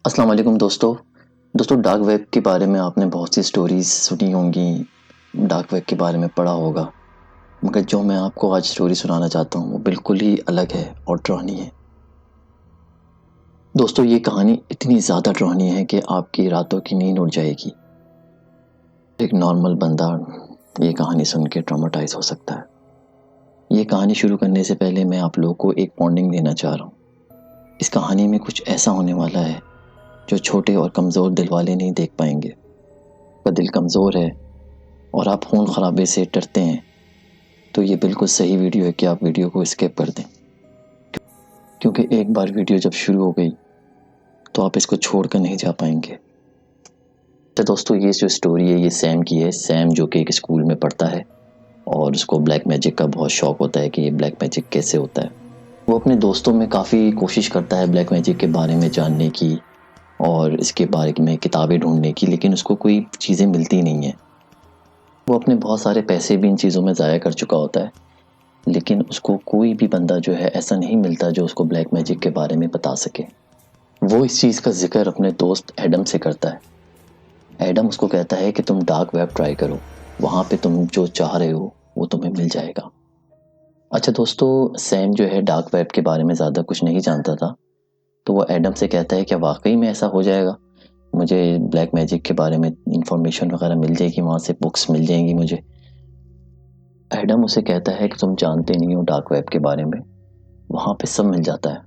अस्सलाम वालेकुम दोस्तों डार्क वेब के बारे में आपने बहुत सी स्टोरीज़ सुनी होंगी, डार्क वेब के बारे में पढ़ा होगा, मगर जो मैं आपको आज स्टोरी सुनाना चाहता हूँ वो बिल्कुल ही अलग है और डरावनी है। दोस्तों ये कहानी इतनी ज़्यादा डरावनी है कि आपकी रातों की नींद उड़ जाएगी। एक नॉर्मल बंदा ये कहानी सुन के ट्रॉमाटाइज़ हो सकता है। ये कहानी शुरू करने से पहले मैं आप लोगों को एक वार्निंग देना चाह रहा हूँ। इस कहानी में कुछ ऐसा होने वाला है जो छोटे और कमज़ोर दिल वाले नहीं देख पाएंगे। आपका दिल कमज़ोर है और आप खून खराबे से डरते हैं तो ये बिल्कुल सही वीडियो है कि आप वीडियो को स्किप कर दें, क्योंकि एक बार वीडियो जब शुरू हो गई तो आप इसको छोड़ कर नहीं जा पाएंगे। तो दोस्तों ये जो स्टोरी है ये सैम की है। सैम जो कि एक स्कूल में पढ़ता है और उसको ब्लैक मैजिक का बहुत शौक होता है कि ये ब्लैक मैजिक कैसे होता है। वो अपने दोस्तों में काफ़ी कोशिश करता है ब्लैक मैजिक के बारे में जानने की और इसके बारे में किताबें ढूंढने की, लेकिन उसको कोई चीज़ें मिलती नहीं हैं। वो अपने बहुत सारे पैसे भी इन चीज़ों में ज़ाया कर चुका होता है, लेकिन उसको कोई भी बंदा जो है ऐसा नहीं मिलता जो उसको ब्लैक मैजिक के बारे में बता सके। वो इस चीज़ का जिक्र अपने दोस्त एडम से करता है। एडम उसको कहता है कि तुम डार्क वेब ट्राई करो, वहाँ पे तुम जो चाह रहे हो वो तुम्हें मिल जाएगा। अच्छा दोस्तों, सैम जो है डार्क वेब के बारे में ज़्यादा कुछ नहीं जानता था, तो वो एडम से कहता है क्या वाकई में ऐसा हो जाएगा, मुझे ब्लैक मैजिक के बारे में इंफॉर्मेशन वगैरह मिल जाएगी, वहाँ से बुक्स मिल जाएंगी मुझे। एडम उसे कहता है कि तुम जानते नहीं हो डार्क वेब के बारे में, वहाँ पे सब मिल जाता है।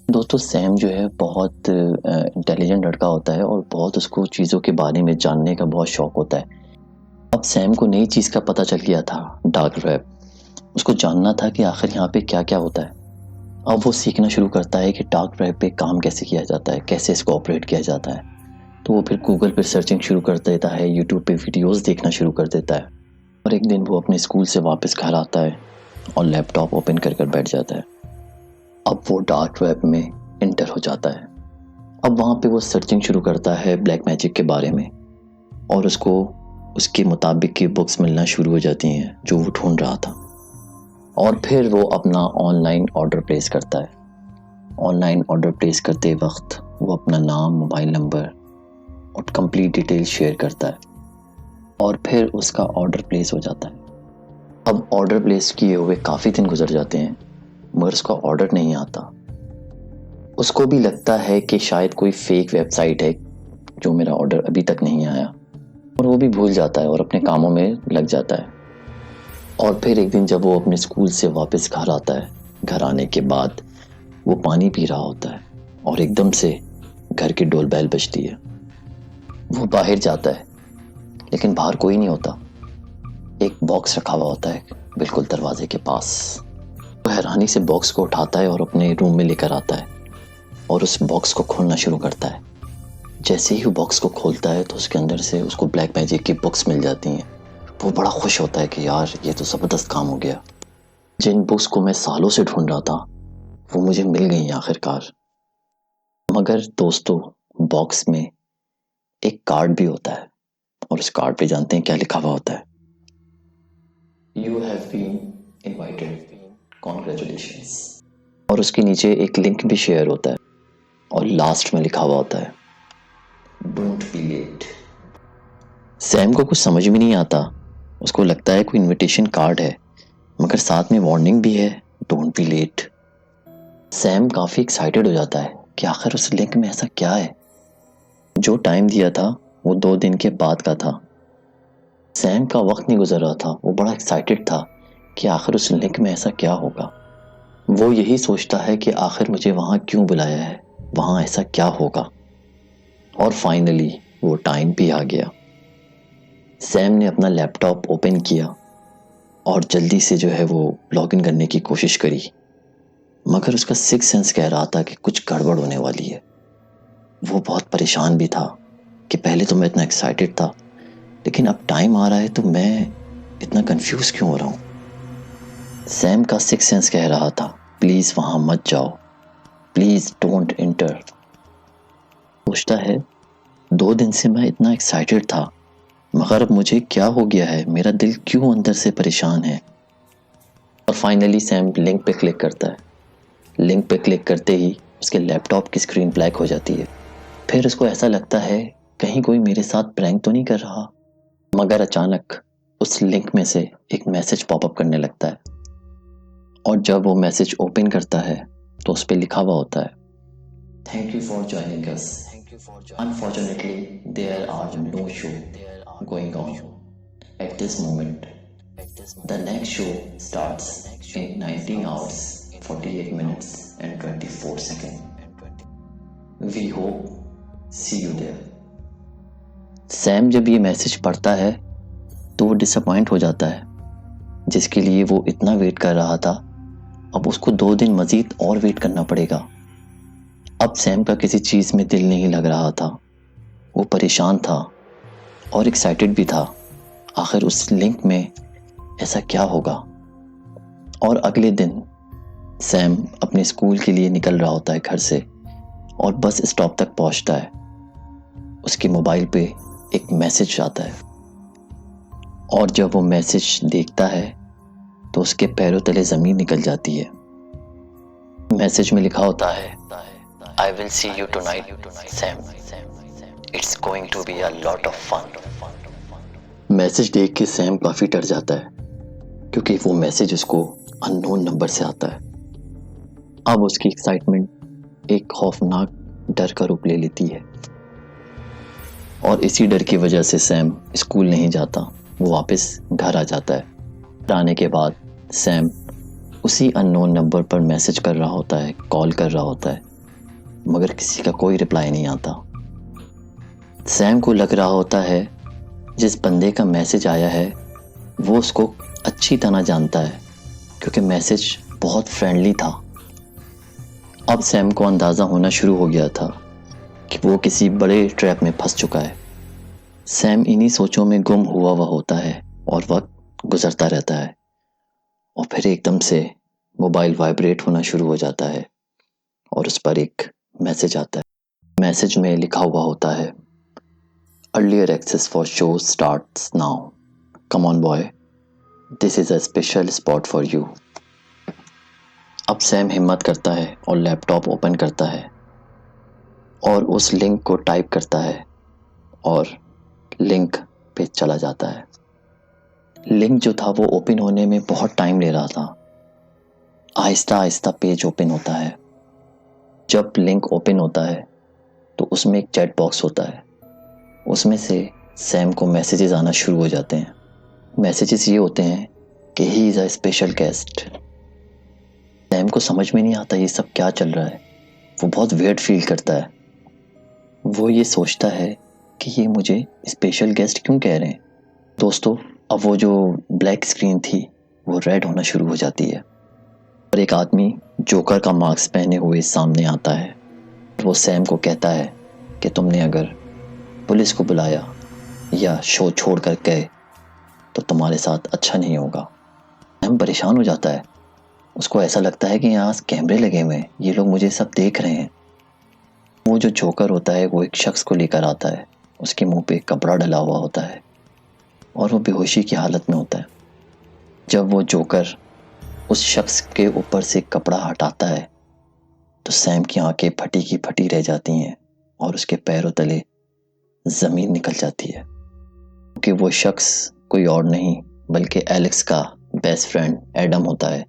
दोस्तों सैम जो है बहुत इंटेलिजेंट लड़का होता है और बहुत उसको चीज़ों के बारे में जानने का बहुत शौक होता है। अब सैम को नई चीज़ का पता चल गया था, डार्क वेब। उसको जानना था कि आखिर यहाँ पे क्या क्या होता है। अब वो सीखना शुरू करता है कि डार्क वेब पे काम कैसे किया जाता है, कैसे इसको ऑपरेट किया जाता है। तो वो फिर गूगल पे सर्चिंग शुरू कर देता है, यूट्यूब पे वीडियोस देखना शुरू कर देता है। और एक दिन वो अपने स्कूल से वापस घर आता है और लैपटॉप ओपन कर बैठ जाता है। अब वो डार्क वेब में इंटर हो जाता है। अब वहाँ पे वो सर्चिंग शुरू करता है ब्लैक मैजिक के बारे में और उसको उसके मुताबिक की बुक्स मिलना शुरू हो जाती हैं जो वो ढूंढ रहा था। और फिर वो अपना ऑनलाइन ऑर्डर प्लेस करता है। ऑनलाइन ऑर्डर प्लेस करते वक्त वो अपना नाम, मोबाइल नंबर और कंप्लीट डिटेल शेयर करता है और फिर उसका ऑर्डर प्लेस हो जाता है। अब ऑर्डर प्लेस किए हुए काफ़ी दिन गुजर जाते हैं मगर उसका ऑर्डर नहीं आता। उसको भी लगता है कि शायद कोई फेक वेबसाइट है जो मेरा ऑर्डर अभी तक नहीं आया, और वो भी भूल जाता है और अपने कामों में लग जाता है। और फिर एक दिन जब वो अपने स्कूल से वापस घर आता है, घर आने के बाद वो पानी पी रहा होता है और एकदम से घर की डोर बेल बजती है। वो बाहर जाता है लेकिन बाहर कोई नहीं होता। एक बॉक्स रखा हुआ होता है बिल्कुल दरवाजे के पास। वो हैरानी से बॉक्स को उठाता है और अपने रूम में लेकर आता है और उस बॉक्स को खोलना शुरू करता है। जैसे ही वो बॉक्स को खोलता है तो उसके अंदर से उसको ब्लैक मैजिक की बुक्स मिल जाती हैं। वो बड़ा खुश होता है कि यार ये तो ज़बरदस्त काम हो गया, जिन बुक्स को मैं सालों से ढूंढ रहा था वो मुझे मिल गई आखिरकार। मगर दोस्तों बॉक्स में एक कार्ड भी होता है और उस कार्ड पे जानते हैं क्या लिखा हुआ होता है? You have been invited, congratulations. और उसके नीचे एक लिंक भी शेयर होता है और लास्ट में लिखा हुआ होता है डोंट बी लेट। सैम को कुछ समझ में नहीं आता। उसको लगता है कोई इनविटेशन कार्ड है मगर साथ में वार्निंग भी है, डोंट बी लेट। सैम काफ़ी एक्साइटेड हो जाता है कि आखिर उस लिंक में ऐसा क्या है। जो टाइम दिया था वो 2 दिन के बाद का था। सैम का वक्त नहीं गुजर रहा था, वो बड़ा एक्साइटेड था कि आखिर उस लिंक में ऐसा क्या होगा। वो यही सोचता है कि आखिर मुझे वहाँ क्यों बुलाया है, वहाँ ऐसा क्या होगा। और फाइनली वो टाइम भी आ गया। सैम ने अपना लैपटॉप ओपन किया और जल्दी से जो है वो लॉगिन करने की कोशिश करी, मगर उसका सिक्स सेंस कह रहा था कि कुछ गड़बड़ होने वाली है। वो बहुत परेशान भी था कि पहले तो मैं इतना एक्साइटेड था लेकिन अब टाइम आ रहा है तो मैं इतना कंफ्यूज क्यों हो रहा हूँ। सैम का सिक्स सेंस कह रहा था प्लीज़ वहाँ मत जाओ, प्लीज़ डोंट एंटर। सोचता है 2 दिन से मैं इतना एक्साइटेड था मगर अब मुझे क्या हो गया है, मेरा दिल क्यों अंदर से परेशान है। और फाइनली सैम लिंक पे क्लिक करता है। लिंक पे क्लिक करते ही उसके लैपटॉप की स्क्रीन ब्लैक हो जाती है फिर उसको ऐसा लगता है कहीं कोई मेरे साथ प्रैंक तो नहीं कर रहा, मगर अचानक उस लिंक में से एक मैसेज पॉपअप करने लगता है और जब वो मैसेज ओपन करता है तो उस पर लिखा हुआ होता है, thank you for joining us, unfortunately there are no show going on at this moment, the next show starts in 19 hours 48 minutes and 24 seconds, we hope see you there. Sam जब ये मैसेज पढ़ता है तो वो disappoint हो जाता है, जिसके लिए वो इतना वेट कर रहा था अब उसको 2 दिन मजीद और वेट करना पड़ेगा। अब सैम का किसी चीज़ में दिल नहीं लग रहा था, वो परेशान था और एक्साइटेड भी था, आखिर उस लिंक में ऐसा क्या होगा। और अगले दिन सैम अपने स्कूल के लिए निकल रहा होता है घर से और बस स्टॉप तक पहुंचता है। उसके मोबाइल पे एक मैसेज आता है और जब वो मैसेज देखता है तो उसके पैरों तले ज़मीन निकल जाती है। मैसेज में लिखा होता है, I will see you tonight Sam, it's going to be a lot of fun. Message देख के सैम काफ़ी डर जाता है क्योंकि वो मैसेज उसको अननोन नंबर से आता है। अब उसकी एक्साइटमेंट एक खौफनाक डर का रूप ले लेती है और इसी डर की वजह से सैम स्कूल नहीं जाता, वो वापस घर आ जाता है। घर आने के बाद सैम उसी अननोन नंबर पर मैसेज कर रहा होता है, कॉल कर रहा होता है, मगर किसी का कोई रिप्लाई नहीं आता। सैम को लग रहा होता है जिस बंदे का मैसेज आया है वो उसको अच्छी तरह जानता है क्योंकि मैसेज बहुत फ्रेंडली था। अब सैम को अंदाज़ा होना शुरू हो गया था कि वो किसी बड़े ट्रैप में फंस चुका है। सैम इन्हीं सोचों में गुम हुआ होता है और वक्त गुजरता रहता है और फिर एकदम से मोबाइल वाइब्रेट होना शुरू हो जाता है और उस पर एक मैसेज आता है। मैसेज में लिखा हुआ होता है, earlier access for show starts now, come on boy, this is a special spot for you. अब सैम हिम्मत करता है और लैपटॉप ओपन करता है और उस लिंक को टाइप करता है और लिंक पे चला जाता है। लिंक जो था वो ओपन होने में बहुत टाइम ले रहा था। आहिस्ता आहिस्ता पेज ओपन होता है। जब लिंक ओपन होता है तो उसमें एक चैट बॉक्स होता है, उसमें से सैम को मैसेजेस आना शुरू हो जाते हैं। मैसेजेस ये होते हैं कि he is a special guest. Sam को समझ में नहीं आता ये सब क्या चल रहा है, वो बहुत वियर्ड फील करता है। वो ये सोचता है कि ये मुझे स्पेशल गेस्ट क्यों कह रहे हैं। दोस्तों, अब वो जो ब्लैक स्क्रीन थी वो रेड होना शुरू हो जाती है और एक आदमी जोकर का मास्क पहने हुए सामने आता है। वो सैम को कहता है कि तुमने अगर पुलिस को बुलाया या शो छोड़ कर गए तो तुम्हारे साथ अच्छा नहीं होगा। सैम परेशान हो जाता है, उसको ऐसा लगता है कि यहाँ कैमरे लगे हुए हैं, ये लोग मुझे सब देख रहे हैं। वो जो जोकर होता है वो एक शख्स को लेकर आता है, उसके मुंह पे कपड़ा डला हुआ होता है और वो बेहोशी की हालत में होता है। जब वो जोकर उस शख्स के ऊपर से कपड़ा हटाता है तो सैम की आंखें फटी की फटी रह जाती हैं और उसके पैरों तले ज़मीन निकल जाती है क्योंकि वो शख्स कोई और नहीं बल्कि एलेक्स का बेस्ट फ्रेंड एडम होता है।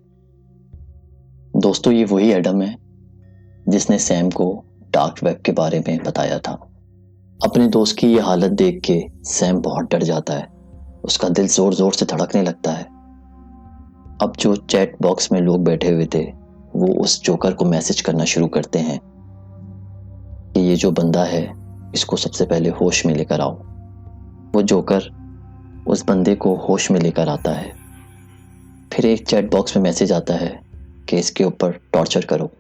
दोस्तों, ये वही एडम है जिसने सैम को डार्क वेब के बारे में बताया था। अपने दोस्त की ये हालत देख के सैम बहुत डर जाता है, उसका दिल ज़ोर ज़ोर से धड़कने लगता है। अब जो चैट बॉक्स में लोग बैठे हुए थे वो उस जोकर को मैसेज करना शुरू करते हैं कि ये जो बंदा है इसको सबसे पहले होश में लेकर आओ। वो जोकर उस बंदे को होश में लेकर आता है। फिर एक चैट बॉक्स में मैसेज आता है कि इसके ऊपर टॉर्चर करो।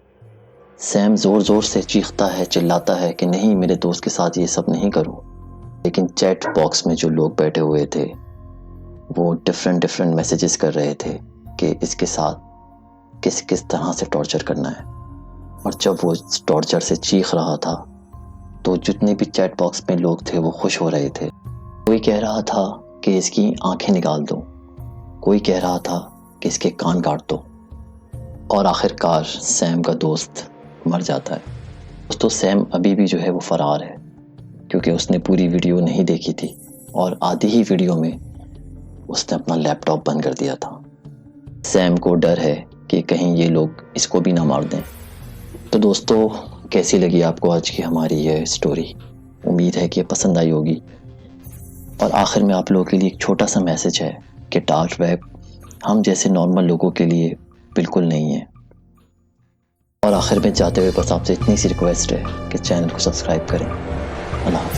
सैम ज़ोर ज़ोर से चीखता है, चिल्लाता है कि नहीं, मेरे दोस्त के साथ ये सब नहीं करूं। लेकिन चैट बॉक्स में जो लोग बैठे हुए थे वो डिफरेंट मैसेजेस कर रहे थे कि इसके साथ किस किस तरह से टॉर्चर करना है। और जब वो टॉर्चर से चीख रहा था तो जितने भी चैट बॉक्स में लोग थे वो खुश हो रहे थे। कोई कह रहा था कि इसकी आंखें निकाल दो, कोई कह रहा था कि इसके कान काट दो और आखिरकार सैम का दोस्त मर जाता है। दोस्तों सैम अभी भी जो है वो फ़रार है, क्योंकि उसने पूरी वीडियो नहीं देखी थी और आधी ही वीडियो में उसने अपना लैपटॉप बंद कर दिया था। सैम को डर है कि कहीं ये लोग इसको भी ना मार दें। तो दोस्तों कैसी लगी आपको आज की हमारी ये स्टोरी? उम्मीद है कि ये पसंद आई होगी। और आखिर में आप लोगों के लिए एक छोटा सा मैसेज है कि डार्क वेब हम जैसे नॉर्मल लोगों के लिए बिल्कुल नहीं है। और आखिर में जाते हुए बस आपसे इतनी सी रिक्वेस्ट है कि चैनल को सब्सक्राइब करें। अल्लाह हाफ़िज़।